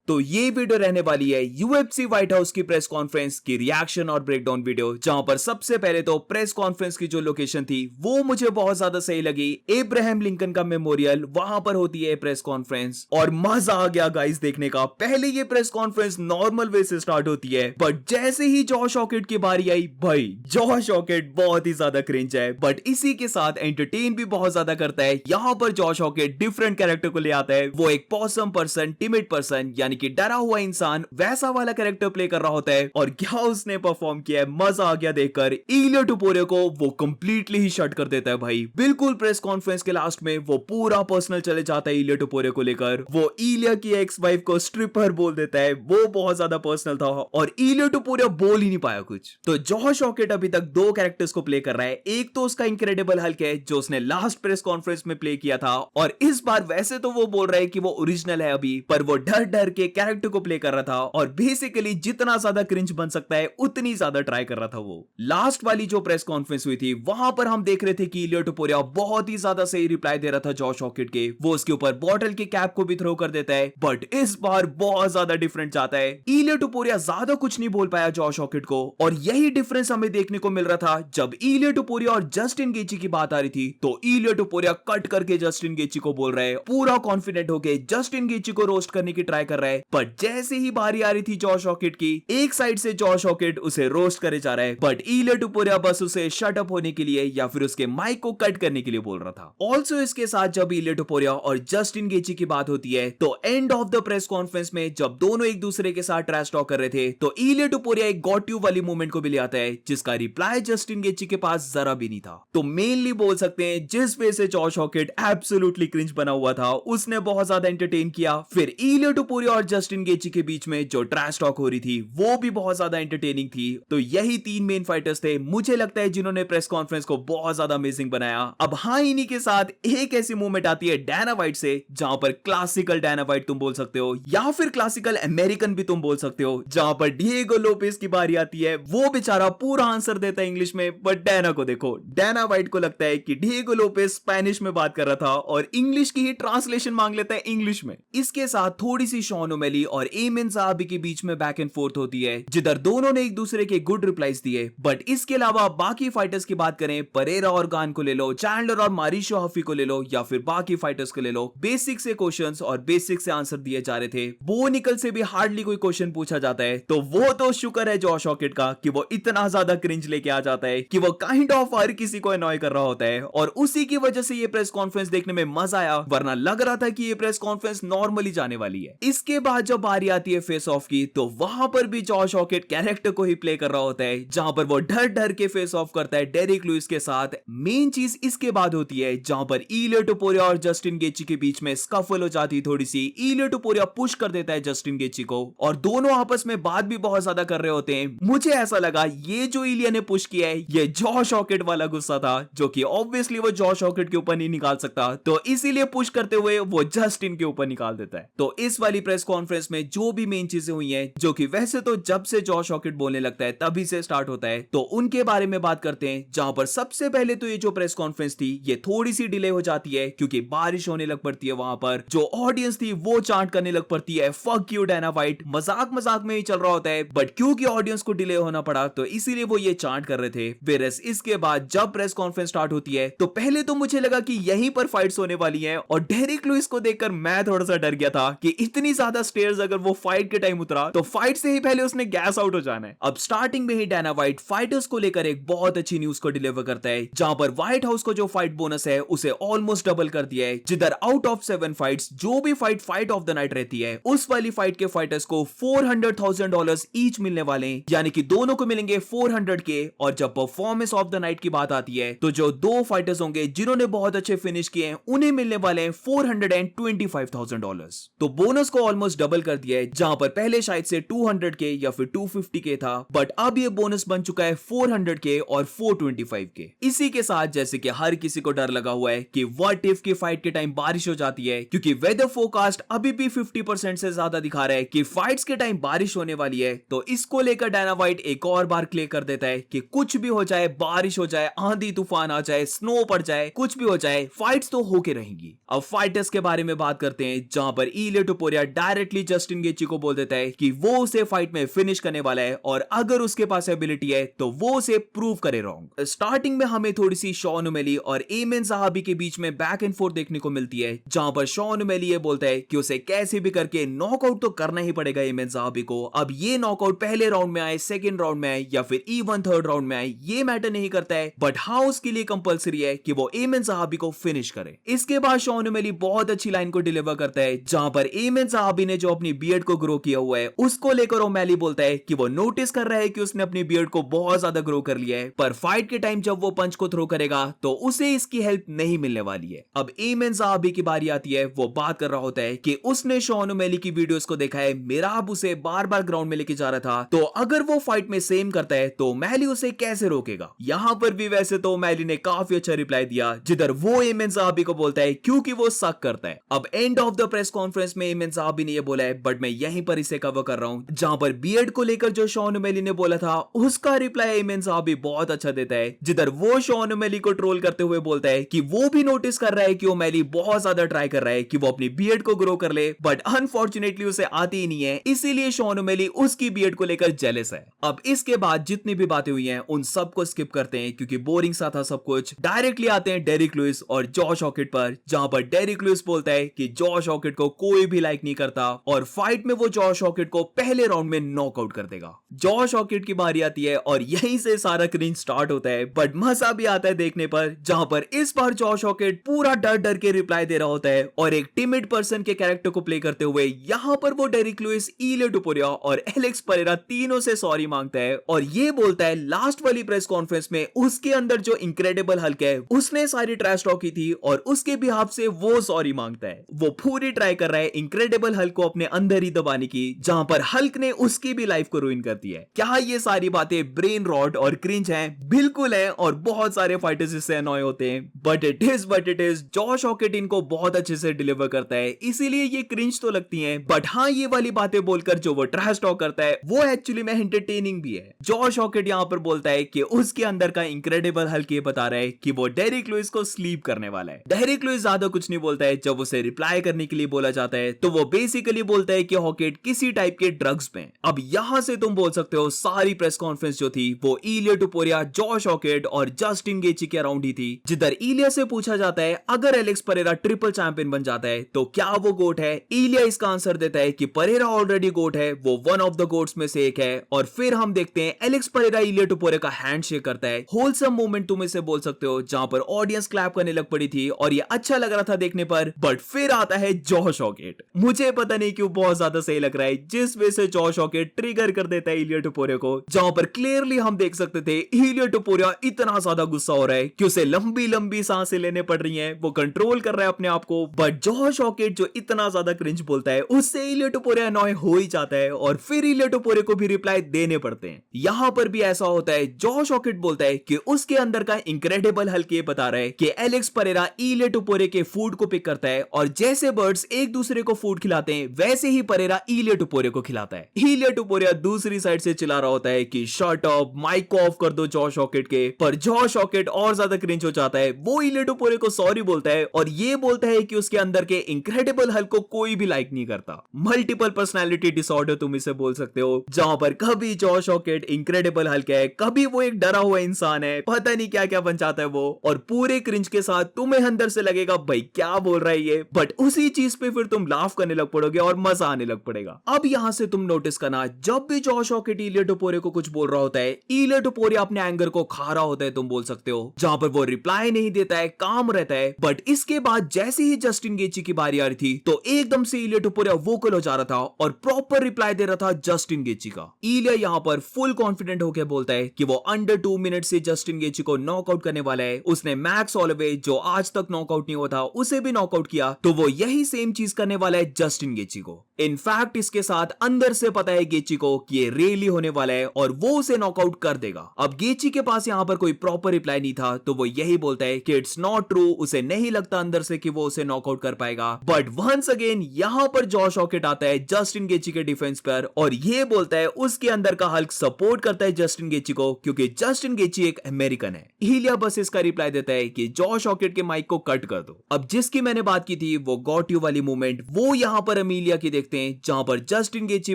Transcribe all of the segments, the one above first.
तो ये वीडियो रहने वाली है यूएफसी व्हाइट हाउस की प्रेस कॉन्फ्रेंस की रिएक्शन और ब्रेकडाउन वीडियो, जहां पर सबसे पहले तो प्रेस कॉन्फ्रेंस की जो लोकेशन थी वो मुझे बहुत ज्यादा सही लगी। एब्राहम लिंकन का मेमोरियल, वहां पर होती है प्रेस कॉन्फ्रेंस और मजा आ गया गाइस देखने का। पहले ये प्रेस कॉन्फ्रेंस नॉर्मल वे से स्टार्ट होती है, बट जैसे ही जॉश हॉकेट की बारी आई, भाई जॉश हॉकेट बहुत ही ज्यादा क्रिंज है, बट इसी के साथ एंटरटेन भी बहुत ज्यादा करता है। यहाँ पर जॉश हॉकेट डिफरेंट कैरेक्टर को ले आता है। वो एक पॉसम पर्सन, टिमिड पर्सन यानी कि डरा हुआ इंसान, वैसा वाला कैरेक्टर प्ले कर रहा होता है। और क्या उसने परफॉर्म किया है, मजा आ गया देखकर। इलिया टुपोरियो को वो कंप्लीटली ही शट कर देता है भाई। बिल्कुल प्रेस कॉन्फ्रेंस के लास्ट में वो पूरा पर्सनल चले जाता है इलिया टुपोरियो को लेकर। वो इलिया की एक्स वाइफ को स्ट्रिपर बोल देता है, वो बहुत ज्यादा पर्सनल था और इलिया टुपोरियो बोल ही नहीं पाया कुछ। तो जॉश हॉकेट अभी तक दो कैरेक्टर्स को प्ले कर रहा है। एक तो उसका इनक्रेडिबल हल्क है जो उसने लास्ट प्रेस कॉन्फ्रेंस में प्ले किया था, और इस बार वैसे तो वो बोल रहा है कि वो ओरिजिनल है अभी, पर वो डर डर के कैरेक्टर को प्ले कर रहा था और बेसिकली जितना ज्यादा क्रिंज बन सकता है उतनी ज्यादा ट्राई कर रहा था वो। लास्ट वाली जो प्रेस कॉन्फ्रेंस हुई थी वहां पर हम देख रहे थे कि इलिया टुपोरियो बहुत ही ज्यादा सही रिप्लाई दे रहा था जॉश हॉकेट के। वो उसके ऊपर बॉटल के कैप को भी थ्रो कर देता है, बट इस बार बहुत ज्यादा डिफरेंट जाता है। इलिया टुपोरियो ज्यादा कुछ नहीं बोल पाया जॉश हॉकेट को, और यही डिफरेंस हमें देखने को मिल रहा था जब इलिया टुपोरियो और जस्टिन गेची की बात आ रही थी। तो इलिया टुपोरियो कट करके जस्टिन गेची को बोल रहा है, पूरा कॉन्फिडेंट होके जस्टिन गेची को रोस्ट करने की ट्राई कर रहा है। बट जैसे ही बारी आ रही थी जॉश हॉकेट की, एक साइड से जॉश हॉकेट उसे रोस्ट करे जा रहा है, बट इलिया टुपोरियो बस उसे शट अप होने के लिए या फिर उसके माइक को कट करने के लिए बोल रहा था। ऑल्सो इसके साथ जब इलिया टुपोरियो और जस्टिन गेची की बात होती है तो end of the press conference में जब दोनों एक दूसरे के साथ ट्रैश टॉक कर रहे थे, तो इलिया टुपोरियो एक गॉट यू वाली मूवमेंट को भी ले आता है जिसका रिप्लाई जस्टिन गेची के पास जरा भी नहीं था। तो मेनली बोल सकते हैं जिस वे से जॉश हॉकेट एब्सोल्युटली क्रिंज बना हुआ था, उसने बहुत ज्यादा एंटरटेन किया। फिर इलिया टुपोरियो और जस्टिन गेची के बीच में जो ट्रैश टॉक हो रही थी वो भी बहुत ज्यादा एंटरटेनिंग थी। तो यही तीन मेन फाइटर्स थे मुझे लगता है जिन्होंने प्रेस कॉन्फ्रेंस को बहुत ज्यादा अमेजिंग बनाया। अब हाँ, इन्हीं के साथ एक ऐसी मूवमेंट आती है डायना वाइट से, जहां पर क्लासिकल डायना वाइट तुम बोल सकते हो या फिर क्लासिकल अमेरिकन भी तुम बोल सकते हो, जहां पर डिएगो लोपेस की बारी आती है। वो बेचारा पूरा आंसर देता है इंग्लिश में, बट डायना को देखो, डायना वाइट को लगता है कि डिएगो लोपेस स्पेनिश में बात कर रहा था और इंग्लिश की ही ट्रांसलेशन मांग लेता है इंग्लिश में। इसके साथ थोड़ी सी शॉन ओमेली और एमिन साहबी के बीच में बैक एंड फोर्थ होती है, जिधर दोनों ने एक दूसरे के गुड रिप्लाईज दिए। बट इसके अलावा बाकी फाइटर्स की बात करें, परेरा और गान को ले लो, चैंडलर और मारिशो हफी को ले लो, या फिर बाकी फाइटर्स को ले लो, बेसिक से क्वेश्चंस और बेसिक से आंसर दिए जा रहे थे। बो निकल से भी हार्डली कोई क्वेश्चन पूछा जाता है, तो वो तो शुक्र है जॉश हॉकेट का कि वो इतना ज्यादा क्रिंज लेके आ जाता है कि वो काइंड ऑफ हर किसी को अनॉय कर रहा होता है, और उसी की वजह से ये प्रेस कॉन्फ्रेंस देखने में मजा आया, वरना लग रहा था कि ये प्रेस कॉन्फ्रेंस नॉर्मली जाने वाली है। इसके बाद जब बारी आती है फेस ऑफ की, तो वहां पर भी जॉश हॉकेट कैरेक्टर को ही प्ले कर रहा होता है, जहां पर वो डर डर के फेस ऑफ करता है डेरिक लुइस के साथ। मेन चीज इसके बाद होती है जहां पर इलिया टुपोरियो और जस्टिन गेची के बीच में स्कफल हो जाती है थोड़ी सी। इलिया टुपोरियो पुश कर देता है जस्टिन गेची को और दोनों आपस में बात भी बहुत ज्यादा कर रहे होते हैं। मुझे ऐसा लगा ये जो इलिया ने पुश किया है ये जॉश हॉकेट वाला गुस्सा था, जो कि ऑब्वियसली वो जॉश हॉकेट के ऊपर नहीं निकाल सकता, तो इसीलिए पुश करते हुए वो जस्टिन के ऊपर निकाल देता है। तो इस वाली प्रेस कॉन्फ्रेंस में जो भी मेन चीजें हुई हैं, जो कि वैसे तो जब से जॉश हॉकेट बोलने लगता है तभी से स्टार्ट होता है, तो उनके बारे में बात करते हैं। जहां पर सबसे पहले तो ये जो प्रेस कॉन्फ्रेंस थी ये थोड़ी सी डिले हो जाती है क्योंकि बारिश होने लग पड़ती है। वहां पर जो ऑडियंस थी वो चांट करने लग पड़ती है फक यू डायना वाइट, मजाक मजाक में ही चल रहा होता है, बट क्योंकि ऑडियंस को डिले होना पड़ा तो इसीलिए वो ये चांट कर रहे थे। वेरस इसके बाद जब प्रेस कॉन्फ्रेंस स्टार्ट होती है तो पहले तो मुझे लगा कि यहीं पर फाइट्स होने वाली है, और डेरिक लुइस को देखकर मैं थोड़ा सा डर गया था कि इतनी ज्यादा स्टेयर्स अगर वो फाइट के टाइम उतरा तो फाइट से ही पहले उसने गैस आउट हो जाना है। अब स्टार्टिंग में ही डायना वाइट फाइटर्स को लेकर एक बहुत अच्छी न्यूज को डिलीवर करता है, जहां पर व्हाइट हाउस को जो फाइट बोनस है उसे ऑलमोस्ट डबल कर दिया है, जिधर आउट ऑफ 7 फाइट्स जो भी फाइट ऑफ द नाइट रहती है उस वाली फाइट के फाइटर्स को $400,000 ईच मिलने वाले, यानी कि दोनों को मिलेंगे 400 के। और जब परफॉर्मेंस ऑफ द नाइट की बात आती है तो जो दो फाइटर्स होंगे जिन्होंने बहुत अच्छे फिनिश किए हैं उन्हें मिलने वाले हैं $425,000। तो बोनस को ऑलमोस्ट डबल कर दिया है, जहां पर पहले शायद से 200 के या फिर 250 के था, बट अब ये बोनस बन चुका है 400 के और 425 के। इसी के साथ जैसे कि हर किसी को डर लगा हुआ है कि व्हाट इफ की फाइट के टाइम बारिश हो जाती है, क्योंकि वेदर फोरकास्ट अभी भी 50% से ज्यादा दिखा रहा है कि फाइट्स के टाइम बारिश होने वाली है। तो इसको लेकर डायना वाइट एक और बार क्लियर कर देता है कि कुछ भी हो जाए, बारिश हो जाए, आंधी तूफान आ जाए, स्नो पड़ जाए, कुछ भी हो जाए, फाइट्स तो होके रहेंगी। अब फाइटर्स के बारे में बात करते हैं, जहां पर इलिया टुपोरियो डायरेक्ट डायरेक्टली जस्टिन गेची को बोल देता है कि वो उसे फाइट में फिनिश करने वाला है और अगर उसके पास एबिलिटी है तो वो उसे प्रूव करे रॉन्ग। स्टार्टिंग में हमें थोड़ी सी शॉन ओमेली और एमेन ज़हाबी के बीच में बैक एंड फोर्थ देखने को मिलती है, जहां पर शॉन ओमेली ये बोलता है कि उसे कैसे भी करके नॉकआउट तो करना ही पड़ेगा एमेन ज़हाबी को। अब ये नॉकआउट पहले राउंड में आए, सेकंड राउंड में आए या फिर इवन थर्ड राउंड में आए, ये मैटर नहीं करता है, बट हाँ उसके लिए कंपलसरी है कि वो एमेन ज़हाबी को फिनिश करे। इसके बाद शॉन ओमेली बहुत अच्छी लाइन को डिलीवर करता है, जहां पर एमेन ज़हाबी ने जो अपनी बियर्ड को ग्रो किया हुआ है उसको लेकर ओमेली बोलता है कि वो नोटिस कर रहा है कि उसने अपनी बियर्ड को बहुत ज्यादा ग्रो कर लिया है, पर फाइट के टाइम जब वो पंच को थ्रो करेगा तो उसे इसकी हेल्प नहीं मिलने वाली है। अब एमेन ज़हाबी की बारी आती है, वो बात कर रहा होता है कि उसने शॉन ओमेली की वीडियोस को देखा है, मिराब उसे बार बार ग्राउंड में लेके जा रहा था, तो अगर वो फाइट में सेम करता है तो ओमेली उसे कैसे रोकेगा। यहां पर भी वैसे तो ओमेली ने काफी अच्छा रिप्लाई दिया, जिधर वो एमेन ज़हाबी को बोलता है क्योंकि वो सक करता है। अब end of the press conference में एमेन ज़हाबी ने ये बोला है, बट मैं यहीं पर इसे कवर कर रहा हूं, जहां पर बियर्ड को लेकर जो शॉन ओमेली ने बोला था उसका रिप्लाई एमेन ज़हाबी बहुत अच्छा देता है, जिधर वो शॉन ओमेली को ट्रोल करते हुए बोलता है कि वो भी नोटिस कर रहा है कि ओमेली बहुत ज्यादा ट्राई कर रहा है कि वो अपनी बियर्ड को ग्रो कर ले, बट अनफॉर्चुनेटली उसे आती ही नहीं है, इसीलिए शॉन ओमेली उसकी बियर्ड को लेकर जेलस है। अब इसके बाद जितनी भी बातें हुई हैं उन सबको स्किप करते हैं क्योंकि बोरिंग सा था सब कुछ। डायरेक्टली आते हैं डेरिक लुइस और जॉश हॉकेट पर, जहां पर डेरिक लुइस बोलता है कि जॉश हॉकेट को कोई भी लाइक नहीं करता और फाइट में वो जॉश हॉकेट को पहले राउंड में नॉकआउट कर देगा। जॉश हॉकेट की बारी आती है और यहीं से सारा क्रिंज स्टार्ट होता है, बट मजा भी आता है देखने पर, जहां पर इस बार जॉश हॉकेट पूरा डर डर के रिप्लाई दे रहा होता है और एक टिमिड पर्सन के कैरेक्टर को प्ले करते हुए यहां पर वो डेरिक लुइस, इलियो टुपुरिया और एलेक्स परेरा तीनों से सॉरी मांगता है और ये बोलता है लास्ट वाली प्रेस कॉन्फ्रेंस में उसके अंदर जो इनक्रेडिबल हल्क है उसने सारी ट्रैश टॉक की थी और उसके बिहाफ से वो सॉरी मांगता है। वो पूरी ट्राई कर रहा है इनक्रेडिबल हल्क को अपने अंदर ही दबाने की, जहां पर हल्क ने उसकी भी लाइफ को रुइन कर दी है। क्या ये सारी बातें ब्रेन रॉट और क्रिंज हैं? बिल्कुल है, और बहुत सारे फाइटर्स इससे अनॉय होते हैं, बट इट इज जॉश हॉकेट इनको बहुत अच्छे से डिलीवर करता है, इसीलिए ये क्रिंज तो लगती हैं, बट हाँ ये वाली बातें बोलकर जो वो ट्रैश टॉक करता है वो एक्चुअली में एंटरटेनिंग भी है। जॉश हॉकेट यहां पर बोलता है कि उसके अंदर का इनक्रेडिबल हल्क ये बता रहा है कि वो डेरिक लुइस को स्लीप करने वाला है। डेरिक लुइस ज्यादा कुछ नहीं बोलता है, जब उसे रिप्लाई करने के लिए बोला जाता है तो वो बेसिकली बोलता है कि हॉकेट किसी टाइप के ड्रग्स पे। अब यहां से तुम बोल सकते हो सारी प्रेस कॉन्फ्रेंस जो थी वो इलियो टुपुरिया, जॉश हॉकेट और जस्टिन गेची के अराउंड ही थी, जिधर इलिया से पूछा जाता है अगर एलेक्स परेरा ट्रिपल चैंपियन बन जाता है तो क्या वो गोट है। इलिया इसका आंसर देता है कि परेरा ऑलरेडी गोट है, वो वन ऑफ द गोट्स में से एक है। और फिर हम देखते हैं एलेक्स परेरा इलियो टुपुरिया का हैंडशेक करता है, होलसम मोमेंट तुम इसे बोल सकते हो, जहां पर ऑडियंस क्लैप करने लग पड़ी थी और ये अच्छा लग रहा था देखने पर। बट फिर आता है जॉश हॉकेट, मुझे पता नहीं क्यों बहुत ज्यादा सही लग रहा है जिस वजह से जॉश हॉकेट ट्रिगर कर देता है इलियो टुपुरिया को, जहां पर क्लियरली हम देख सकते थे इलियो टुपुरिया इतना ज्यादा गुस्सा हो रहा है कि उसे लंबी लंबी सांसें लेने पड़ रही हैं, वो कंट्रोल कर रहा है अपने आप को। बट जॉश हॉकेट जो इतना ज्यादा क्रिंज बोलता है उससे इलियो टुपुरिया अनॉय हो ही जाता है और फिर इलियो टुपुरिया को भी रिप्लाई देने पड़ते हैं। यहां पर भी ऐसा होता है, जॉश हॉकेट बोलता है कि उसके अंदर का इनक्रेडिबल हल्क ये बता रहा है कि एलेक्स परेरा इलियो टुपुरिया के फूड को पिक करता है और जैसे बर्ड्स एक दूसरे को फूड खिलाते हैं वैसे ही परेरा इलियो टुपुरिया को खिलाता है। इलियो टुपुरिया दूसरी साइड से चिल्ला रहा होता है कि शट अप, माइक को ऑफ कर दो जॉश हॉकेट के, पर जॉश हॉकेट और ज्यादा क्रिंज हो जाता है। वो इलियो टुपुरिया को सॉरी बोलता है और ये बोलता है कि उसके अंदर के इनक्रेडिबल हल्क को कोई भी लाइक नहीं करता। मल्टीपल पर्सनालिटी डिसऑर्डर तुम इसे बोल सकते हो, जहां पर कभी जॉश हॉकेट इनक्रेडिबल हल्क है, कभी वो एक डरा हुआ इंसान है, पता नहीं क्या क्या बन जाता है वो, और पूरे क्रिंज के साथ तुम्हें अंदर से लगेगा भाई क्या बोल रहा है ये, बट उसी चीज पे फिर तुम लाफ करने लग पड़ोगे और मजा आने लग पड़ेगा। अब यहां से तुम नोटिस करना, जब भी जॉश हॉकेट इलियो टुपुरिया को कुछ बोल रहा होता है, इलियो टुपुरिया अपने एंगर को खा रहा होता है, तुम बोल सकते हो, जहां पर वो रिप्लाई नहीं देता है, काम रहता है। बट इसके बाद जैसे ही जस्टिन गेची की बारी आ रही थी तो एकदम से इलियो टुपुरिया वोकल हो जा रहा था और प्रॉपर रिप्लाई दे रहा था जस्टिन गेची का। इलिया यहां पर फुल कॉन्फिडेंट होकर बोलता है कि वो अंडर 2 मिनट से जस्टिन गेची को नॉकआउट करने वाला है। उसने मैक्स हॉलोवे जो आज तक नॉकआउट नहीं हुआ था उसे भी नॉकआउट किया, तो वो यही सेम चीज करने वाला है जस्टिन गेची को। इनफैक्ट इसके साथ अंदर से पता है गेची को कि ये रियली होने वाला है और वो उसे नॉकआउट कर देगा। अब गेची के पास यहां पर कोई प्रॉपर रिप्लाई नहीं था, तो वो यही बोलता है कि इट्स नॉट ट्रू, उसे नहीं लगता अंदर से कि वो उसे नॉकआउट कर पाएगा। बट वंस अगेन यहां पर जॉश हॉकेट आता है जस्टिन गेची के डिफेंस पर और ये बोलता है उसके अंदर का हल्क सपोर्ट करता है जस्टिन गेची को, क्योंकि जस्टिन गेची एक अमेरिकन है। इलिया बस इसका रिप्लाई देता है कि जॉश हॉकेट के माइक को कट कर दो। अब जिसकी मैंने बात की थी वो गॉट यू वाली मूवमेंट, वो यहां पर हम इलिया की देखते हैं, जहां पर जस्टिन गेची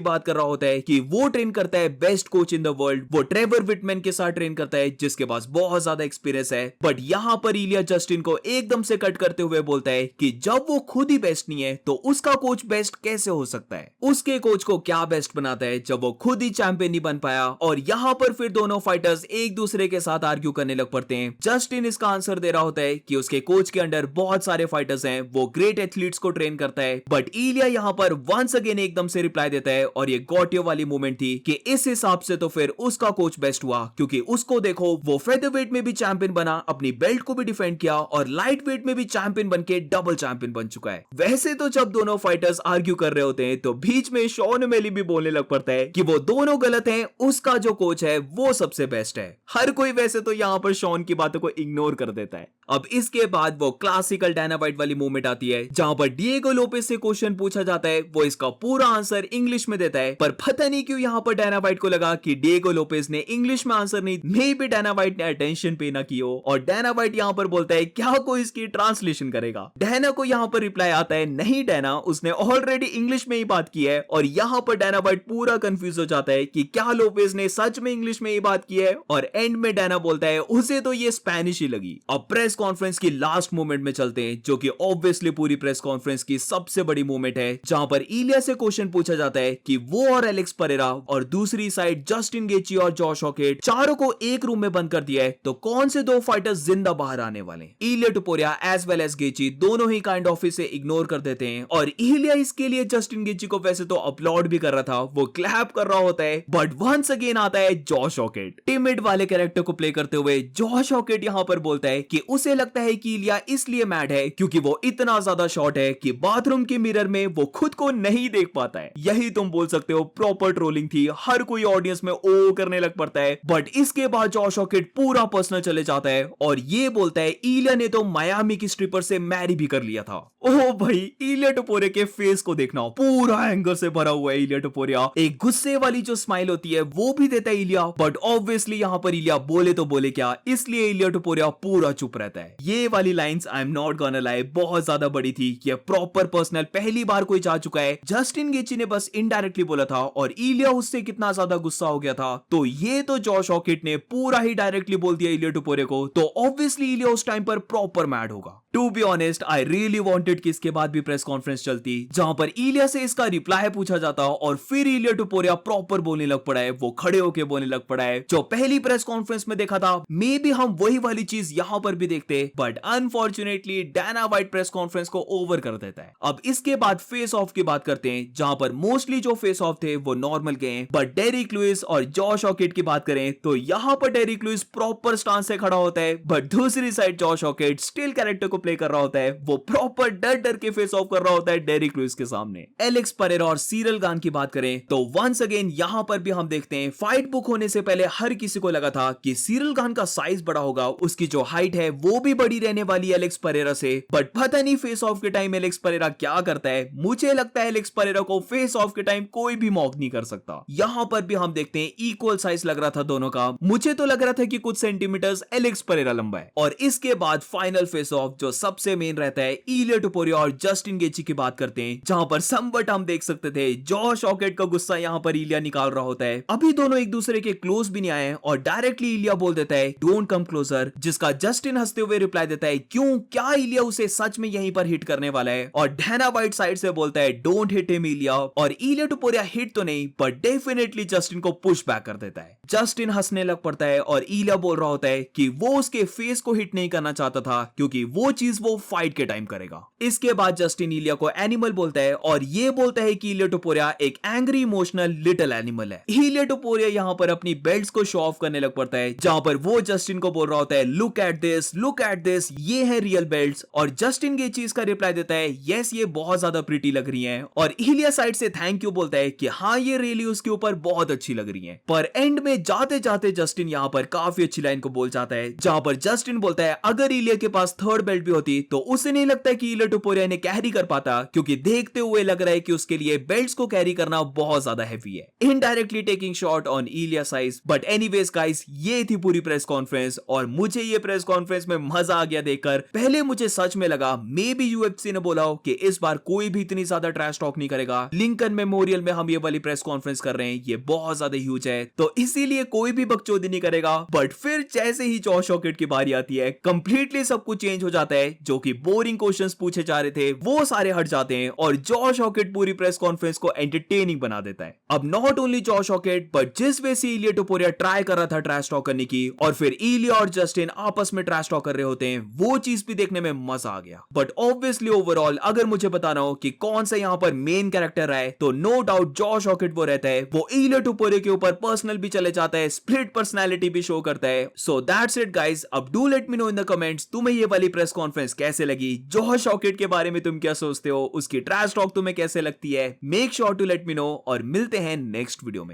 बात कर रहा होता है कि वो ट्रेन करता है best coach in the world, वो ट्रेवर विटमैन के साथ ट्रेन करता है जिसके पास बहुत ज्यादा एक्सपीरियंस है। बट यहाँ पर इलिया जस्टिन को एकदम से कट करते हुए बोलता है कि जब वो खुद ही बेस्ट नहीं है तो उसका कोच बेस्ट कैसे हो सकता है। उसके कोच को क्या बेस्ट बनाता है जब वो खुद ही चैंपियन नहीं बन पाया। और यहाँ पर फिर दोनों फाइटर्स एक दूसरे के साथ आर्ग्यू करने लग पड़ते हैं। जस्टिन इसका आंसर दे रहा होता है कि उसके कोच के अंडर बहुत सारे फाइटर्स हैं, वो ग्रेट एथलीट्स को ट्रेन करता है। बट इलिया यहाँ पर वंस अगेन एकदम से रिप्लाई देता है, और ये गॉटियो वाली मूवमेंट थी कि इस हिसाब से तो फिर उसका कोच बेस्ट हुआ, क्योंकि उसको देखो वो फेदरवेट में भी चैंपियन बना, अपनी बेल्ट को भी डिफेंड किया, और लाइट वेट में भी चैंपियन बन के डबल चैंपियन बन चुका है। वैसे तो जब दोनों फाइटर्स आर्ग्यू कर रहे होते हैं तो बीच में शॉन ओमेली भी बोलने लग पड़ता है कि वो दोनों गलत हैं, उसका जो कोच है वो सबसे बेस्ट है। हर कोई वैसे तो यहाँ पर शॉन की बातों को इग्नोर कर देता है। अब इसके बाद वो क्लासिकल डायना वाइट वाली मूवमेंट आती है, जहां पर डिएगो लोपेज से क्वेश्चन पूछा जाता है, वो इसका पूरा आंसर इंग्लिश में देता है। पर पता नहीं क्यों यहाँ पर डायना वाइट को लगा कि डिएगो लोपेज ने इंग्लिश में आंसर नहीं, मे बी डायना वाइट ने अटेंशन पे ना की हो, और डायना वाइट यहाँ पर बोलता है क्या कोई इसकी ट्रांसलेशन करेगा। डायना को यहाँ पर रिप्लाई आता है, नहीं डायना, उसने ऑलरेडी इंग्लिश में ही बात की है। और यहाँ पर डायना वाइट पूरा कंफ्यूज हो जाता है कि क्या लोपेज ने सच में इंग्लिश में ही बात की है, और एंड में डायना बोलता है उसे तो ये स्पेनिश ही लगी। अब प्रेस कॉन्फ्रेंस की लास्ट मोमेंट में चलते हैं, जो कि ऑब्वियसली पूरी प्रेस कॉन्फ्रेंस की सबसे बड़ी मोमेंट है, जहां पर इलिया से क्वेश्चन पूछा जाता है कि वो और एलेक्स परेरा और दूसरी साइड जस्टिन गेची और जॉश हॉकेट चारों को एक रूम में बंद कर दिया है, तो कौन से दो फाइटर्स जिंदा बाहर आने वाले। इलिया टुपोरिया एज वेल एज गेची दोनों ही काइंड ऑफ इसे इग्नोर कर देते हैं, और इलिया इसके लिए जस्टिन गेची को वैसे तो अपलॉड भी कर रहा था, वो क्लैप कर रहा होता है। बट वंस अगेन आता है जॉश हॉकेट, टिमिड वाले कैरेक्टर को प्ले करते हुए। जॉश हॉकेट यहाँ पर बोलता है कि उसे लगता है कि इलिया इसलिए मैड है क्योंकि वो इतना ज्यादा शॉर्ट है कि बाथरूम के मिरर में वो खुद को नहीं देख पाता है। यही तुम बोल सकते हो प्रॉपर ट्रोलिंग थी, हर कोई ऑडियंस में ओ करने लग पड़ता है। बट इसके बाद जॉश हॉकेट पूरा पर्सनल चले जाता है और ये बोलता है इलिया ने तो मायामी की स्ट्रिपर से मैरी भी कर लिया था। ओह भाई, इलिया टुपोरिया के फेस को देखना, पूरा एंगर से भरा हुआ है इलिया टुपोरिया। एक गुस्से वाली जो स्माइल होती है वो भी देता है इलिया, बट ऑब्वियसली यहाँ पर इलिया बोले तो बोले क्या, इसलिए इलिया टुपोरिया पूरा चुप रहता है। ये वाली lines I am not gonna lie बहुत ज्यादा बड़ी थी कि प्रॉपर पर्सनल पहली बार कोई जा चुका है। जस्टिन गेची ने बस इनडायरेक्टली बोला था और इलिया उससे कितना ज्यादा गुस्सा हो गया था, तो ये तो जॉश हॉकेट ने पूरा ही डायरेक्टली बोल दिया इलिया टुपोरिया को, तो ऑब्वियसली इलिया उस टाइम पर प्रॉपर मैड होगा। To be honest I really wanted कि इसके बाद भी प्रेस कॉन्फ्रेंस चलती जहां पर इलिया से इसका रिप्लाई पूछा जाता और फिर इलिया टुपोरिया प्रॉपर बोलने लग पड़ा है, वो खड़े होके बोलने लग पड़ा है जो पहली प्रेस कॉन्फ्रेंस में देखा था। मे बी हम वही वाली चीज यहां पर भी देखते, but unfortunately Diana white press conference को ओवर कर देता है। अब इसके बाद फेस ऑफ की बात करते हैं, जहां पर मोस्टली जो फेस ऑफ थे वो नॉर्मल के हैं, बट डेरिक लुइस और जॉश हॉकेट की बात करें तो यहां पर डेरिक लुइस प्रॉपर स्टांस से खड़ा होता है, बट दूसरी साइड जॉश हॉकेट स्टिल कैरेक्टर को प्ले कर रहा होता है, वो प्रॉपर डर डर के फेस ऑफ कर रहा होता है डेरिक लुइस के सामने। एलेक्स परेरा और सीरिल गान की बात करें तो वंस अगेन यहां पर भी हम देखते हैं फाइट बुक होने से पहले हर किसी को लगा था कि सीरिल गान का साइज बड़ा होगा, उसकी जो हाइट है वो भी बड़ी रहने वाली है एलेक्स परेरा से, बट पता नहीं फेस ऑफ के टाइम एलेक्स परेरा क्या करता है। मुझे लगता है एलेक्स परेरा को फेस ऑफ के टाइम कोई भी मॉक नहीं कर सकता। यहां पर भी हम देखते हैं इक्वल साइज लग रहा था दोनों का, मुझे तो लग रहा था कि कुछ सेंटीमीटर्स एलेक्स परेरा लंबा है। और इसके बाद फाइनल फेस ऑफ जो सबसे मेन रहता है इलिया टुपोरिया और जस्टिन गेची की बात करते हैं, जहां पर समवट हम देख सकते थे जॉश हॉकेट का गुस्सा यहां पर इलिया निकाल रहा होता है। अभी दोनों एक दूसरे के क्लोज भी नहीं आए हैं और डायरेक्टली इलिया बोल देता है डोंट कम क्लोजर, जिसका जस्टिन हंसते हुए रिप्लाई देता है क्यों, क्या इलिया उसे सच में यहीं पर हिट करने वाला है। और डायना वाइट साइड से बोलता है डोंट हिट हिम इलिया, और इलिया टुपोरिया हिट तो नहीं बट डेफिनेटली जस्टिन को पुश बैक कर देता है। जस्टिन हंसने लग पड़ता है और इलिया बोल रहा होता है कि वो उसके फेस को हिट नहीं करना चाहता था क्योंकि वो चीज वो फाइट के टाइम करेगा। इसके बाद जस्टिन इलिया को एनिमल बोलता है और ये बोलता है कि इलिया टुपोरिया एक एंग्री इमोशनल लिटिल एनिमल है। इलिया टुपोरिया यहाँ पर अपनी बेल्ट्स को शो ऑफ करने लग पड़ता है, जहां पर वो जस्टिन को बोल रहा होता है लुक एट दिस, ये है रियल बेल्ट्स। और जस्टिन ये चीज का रिप्लाई देता है यस ये बहुत ज्यादा प्रिटी लग रही हैं, और इलिया साइड से थैंक यू बोलता है कि हाँ ये रियली उसके ऊपर बहुत अच्छी लग रही हैं। पर एंड में जाते जाते जस्टिन यहाँ पर काफी अच्छी लाइन को बोल जाता है, जहां पर जस्टिन बोलता है अगर इलिया के पास थर्ड बेल्ट भी होती तो उसे नहीं लगता कि इलिया टुपुरिया ने कैरी कर पाता, क्योंकि देखते हुए लग रहा है कि उसके लिए बेल्ट्स को कैरी करना बहुत ज्यादा हैवी है। इनडायरेक्टली टेकिंग शॉट ऑन इलिया साइज। बट एनीवेज गाइस, ये थी पूरी प्रेस कॉन्फ्रेंस और मुझे ये प्रेस कॉन्फ्रेंस में मजा आ गया देखकर। पहले मुझे सच में लगा मे बी यूएफसी ने बोला हो कि इस बार कोई भी इतनी ज्यादा ट्रैश टॉक नहीं करेगा, लिंकन मेमोरियल में हम ये वाली प्रेस कॉन्फ्रेंस कर रहे हैं, ये बहुत ज्यादा ह्यूज है तो इसीलिए कोई भी बकचोदी नहीं करेगा। बट फिर जैसे ही जॉश हॉकेट की बारी आती है, कंप्लीटली सब कुछ चेंज हो जाता है। जो कि बोरिंग क्वेश्चंस पूछे जा रहे थे वो सारे हट जाते हैं और जॉश हॉकेट पूरी प्रेस कॉन्फ्रेंस को एंटरटेनिंग बना देता है। अब नॉट ओनली जॉश हॉकेट, बट जिस वे से इलिया टुपुरिया ट्राई कर रहा था ट्रैश टॉक करने की और फिर इलिया और जस्टिन आपस में ट्रैश टॉक कर रहे होते हैं, वो चीज भी देखने में मजा आ गया। बट ऑब्वियसली ओवरऑल अगर मुझे बताना हो कि कौन सा यहाँ पर मेन कैरेक्टर है तो नो डाउट जॉश हॉकेट वो रहता है। वो इलिया टुपुरिया के ऊपर पर्सनल भी चले जाता है, स्प्लिट पर्सनैलिटी भी शो करता है। So that's it guys. अब do let me know in the comments तुम्हें ये वाली प्रेस कॉन्फ्रेंस कैसे लगी, जॉश हॉकेट के बारे में तुम क्या सोचते हो, उसकी ट्रैश टॉक तुम्हें कैसे लगती है। Make sure to let me know और मिलते हैं नेक्स्ट वीडियो में।